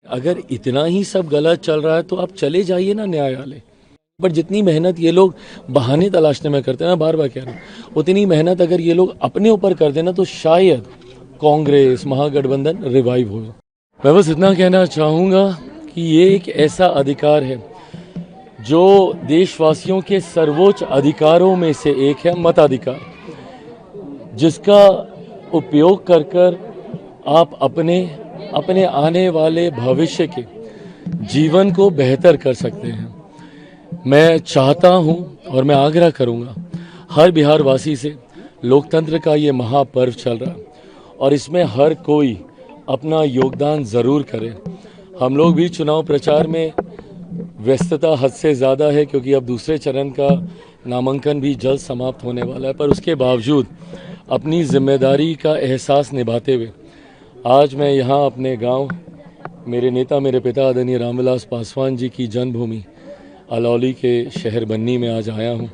अगर इतना ही सब गलत चल रहा है तो आप चले जाइए ना न्यायालय। पर जितनी मेहनत ये लोग बहाने तलाशने में करते हैं, मैं बार बार कह रहा हूँ, उतनी मेहनत अगर ये लोग अपने ऊपर कर देना तो शायद कांग्रेस महागठबंधन रिवाइव हो। मैं बस इतना कहना चाहूँगा कि ये एक ऐसा अधिकार है जो देशवासियों के सर्वोच्च अधिकारों में से एक है, मताधिकार, जिसका उपयोग कर कर आप अपने आने वाले भविष्य के जीवन को बेहतर कर सकते हैं। मैं चाहता हूं और मैं आग्रह करूंगा हर बिहार वासी से, लोकतंत्र का ये महापर्व चल रहा है और इसमें हर कोई अपना योगदान ज़रूर करे। हम लोग भी चुनाव प्रचार में व्यस्तता हद से ज़्यादा है क्योंकि अब दूसरे चरण का नामांकन भी जल्द समाप्त होने वाला है, पर उसके बावजूद अपनी जिम्मेदारी का एहसास निभाते हुए आज मैं यहाँ अपने गांव, मेरे नेता मेरे पिता आदरणीय रामविलास पासवान जी की जन्मभूमि अलौली के शहर बन्नी में आज आया हूँ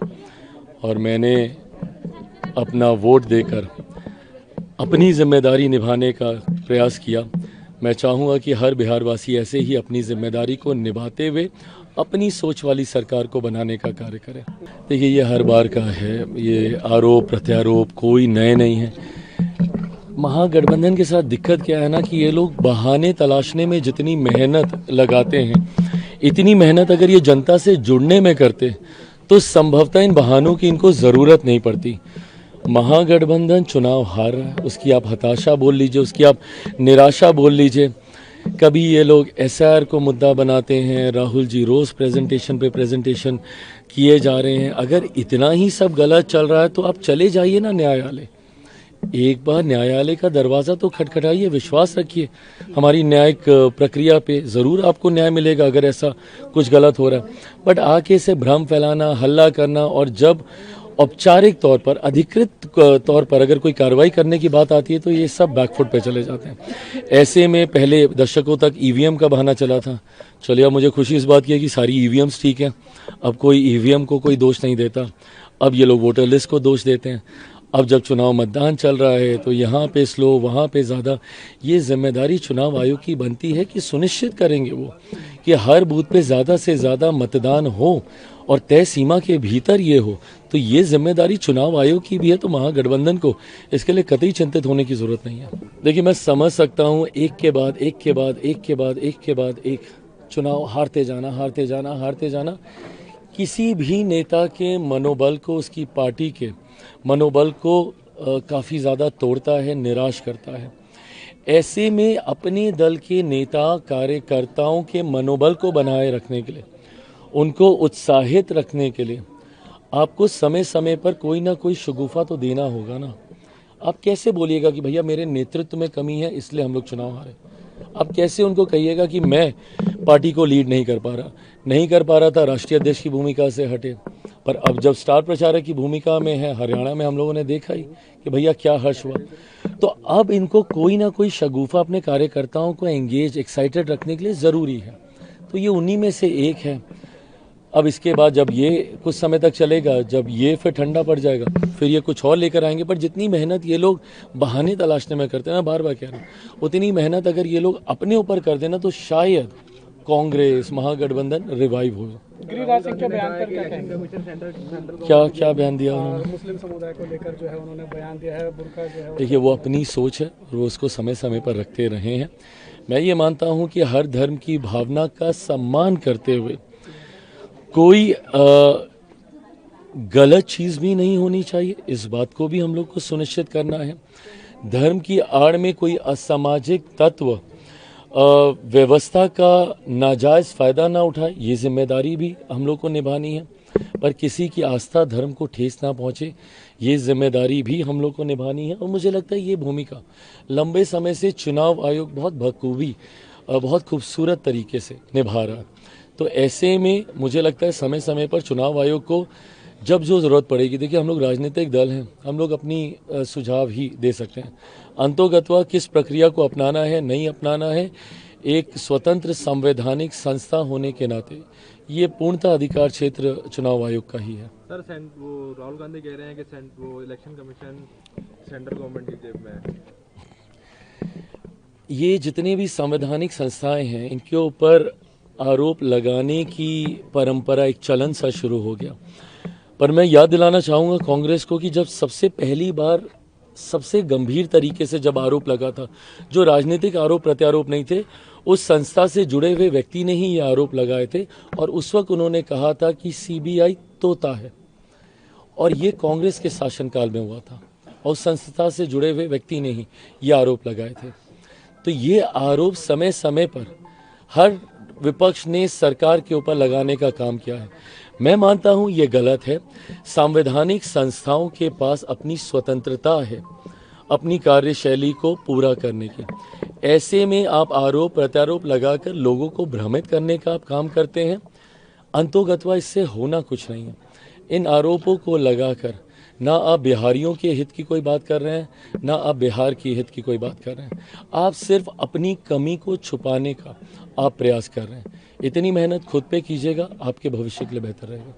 और मैंने अपना वोट देकर अपनी जिम्मेदारी निभाने का प्रयास किया। मैं चाहूँगा कि हर बिहारवासी ऐसे ही अपनी जिम्मेदारी को निभाते हुए अपनी सोच वाली सरकार को बनाने का कार्य करें। देखिए, ये हर बार का है, ये आरोप प्रत्यारोप कोई नए नहीं है। महागठबंधन के साथ दिक्कत क्या है ना कि ये लोग बहाने तलाशने में जितनी मेहनत लगाते हैं, इतनी मेहनत अगर ये जनता से जुड़ने में करते तो संभवतः इन बहानों की इनको ज़रूरत नहीं पड़ती। महागठबंधन चुनाव हार रहा है, उसकी आप हताशा बोल लीजिए, उसकी आप निराशा बोल लीजिए। कभी ये लोग एसआईआर को मुद्दा बनाते हैं, राहुल जी रोज़ प्रेजेंटेशन पे प्रेजेंटेशन किए जा रहे हैं। अगर इतना ही सब गलत चल रहा है तो आप चले जाइए ना न्यायालय। एक बार न्यायालय का दरवाज़ा तो खटखटाइए, विश्वास रखिए हमारी न्यायिक प्रक्रिया पे, ज़रूर आपको न्याय मिलेगा अगर ऐसा कुछ गलत हो रहा है। बट आके से भ्रम फैलाना, हल्ला करना, और जब औपचारिक तौर पर, अधिकृत तौर पर अगर कोई कार्रवाई करने की बात आती है तो ये सब बैकफुट पे चले जाते हैं। ऐसे में पहले दशकों तक ईवीएम का बहाना चला था। चलिए, अब मुझे खुशी इस बात की है कि सारी ईवीएम्स ठीक हैं, अब कोई ईवीएम को कोई दोष नहीं देता। अब ये लोग वोटर लिस्ट को दोष देते हैं। अब जब चुनाव मतदान चल रहा है तो यहाँ पे स्लो, वहाँ पे ज़्यादा। ये जिम्मेदारी चुनाव आयोग की बनती है कि सुनिश्चित करेंगे वो कि हर बूथ पे ज़्यादा से ज़्यादा मतदान हो और तय सीमा के भीतर ये हो। तो ये जिम्मेदारी चुनाव आयोग की भी है, तो महागठबंधन को इसके लिए कतई चिंतित होने की ज़रूरत नहीं है। देखिए, मैं समझ सकता हूँ एक के बाद एक के बाद एक के बाद एक के बाद एक चुनाव हारते जाना, हारते जाना, हारते जाना किसी भी नेता के मनोबल को, उसकी पार्टी के मनोबल को काफ़ी ज़्यादा तोड़ता है, निराश करता है। ऐसे में अपने दल के नेता कार्यकर्ताओं के मनोबल को बनाए रखने के लिए, उनको उत्साहित रखने के लिए आपको समय समय पर कोई ना कोई शगुफा तो देना होगा ना। आप कैसे बोलिएगा कि भैया मेरे नेतृत्व में कमी है इसलिए हम लोग चुनाव हारे? आप कैसे उनको कहिएगा कि मैं पार्टी को लीड नहीं कर पा रहा था, राष्ट्रीय अध्यक्ष की भूमिका से हटे। पर अब जब स्टार प्रचारक की भूमिका में है, हरियाणा में हम लोगों ने देखा ही कि भैया क्या हर्ष हुआ। तो अब इनको कोई ना कोई शगुफा अपने कार्यकर्ताओं को एंगेज, एक्साइटेड रखने के लिए ज़रूरी है। तो ये उन्हीं में से एक है। अब इसके बाद जब ये कुछ समय तक चलेगा, जब ये फिर ठंडा पड़ जाएगा, फिर ये कुछ और लेकर आएंगे। पर जितनी मेहनत ये लोग बहाने तलाशने में करते हैं, मैं बार बार कह रहा हूँ, उतनी मेहनत अगर ये लोग अपने ऊपर कर देना तो शायद कांग्रेस महागठबंधन रिवाइव हो। गिरिराज सिंह के बयान पर क्या कहेंगे? क्या बयान दिया उन्होंने? मुस्लिम समुदाय को लेकर जो है उन्होंने बयान दिया है, बुर्का जो है। देखिए, वो अपनी सोच है और वो उसको समय समय पर रखते रहे हैं। मैं ये मानता हूँ कि हर धर्म की भावना का सम्मान करते हुए कोई गलत चीज़ भी नहीं होनी चाहिए, इस बात को भी हम लोग को सुनिश्चित करना है। धर्म की आड़ में कोई असामाजिक तत्व व्यवस्था का नाजायज़ फ़ायदा ना उठाए, ये जिम्मेदारी भी हम लोग को निभानी है। पर किसी की आस्था धर्म को ठेस ना पहुँचे, ये जिम्मेदारी भी हम लोग को निभानी है। और मुझे लगता है ये भूमिका लंबे समय से चुनाव आयोग बहुत बखूबी, बहुत खूबसूरत तरीके से निभा रहा है। तो ऐसे में मुझे लगता है समय समय पर चुनाव आयोग को जब जो ज़रूरत पड़ेगी, देखिए हम लोग राजनीतिक दल हैं, हम लोग अपनी सुझाव ही दे सकते हैं। अंतोगत्वा किस प्रक्रिया को अपनाना है, नहीं अपनाना है, एक स्वतंत्र संवैधानिक संस्था होने के नाते ये पूर्णतः अधिकार क्षेत्र चुनाव आयोग का ही है। सर, वो राहुल गांधी कह रहे हैं कि वो इलेक्शन कमीशन सेंट्रल गवर्नमेंट की जेब में है। ये जितने भी संवैधानिक संस्थाएं हैं इनके ऊपर आरोप लगाने की परंपरा एक चलन सा शुरू हो गया। पर मैं याद दिलाना चाहूँगा कांग्रेस को कि जब सबसे पहली बार सबसे गंभीर तरीके से जब आरोप लगा था, जो राजनीतिक आरोप प्रत्यारोप नहीं थे, उस संस्था से जुड़े हुए व्यक्ति ने ही ये आरोप लगाए थे और उस वक्त उन्होंने कहा था कि सीबीआई तोता है, और ये कांग्रेस के शासनकाल में हुआ था और उस संस्था से जुड़े हुए व्यक्ति ने ही ये आरोप लगाए थे। तो ये आरोप समय समय पर हर विपक्ष ने सरकार के ऊपर लगाने का काम किया है। मैं मानता हूं ये गलत है। संवैधानिक संस्थाओं के पास अपनी स्वतंत्रता है अपनी कार्यशैली को पूरा करने की। ऐसे में आप आरोप प्रत्यारोप लगाकर लोगों को भ्रमित करने का आप काम करते हैं। अंतोगत्वा इससे होना कुछ नहीं है। इन आरोपों को लगाकर ना आप बिहारियों के हित की कोई बात कर रहे हैं, ना आप बिहार की हित की कोई बात कर रहे हैं। आप सिर्फ अपनी कमी को छुपाने का आप प्रयास कर रहे हैं। इतनी मेहनत खुद पे कीजिएगा, आपके भविष्य के लिए बेहतर रहेगा।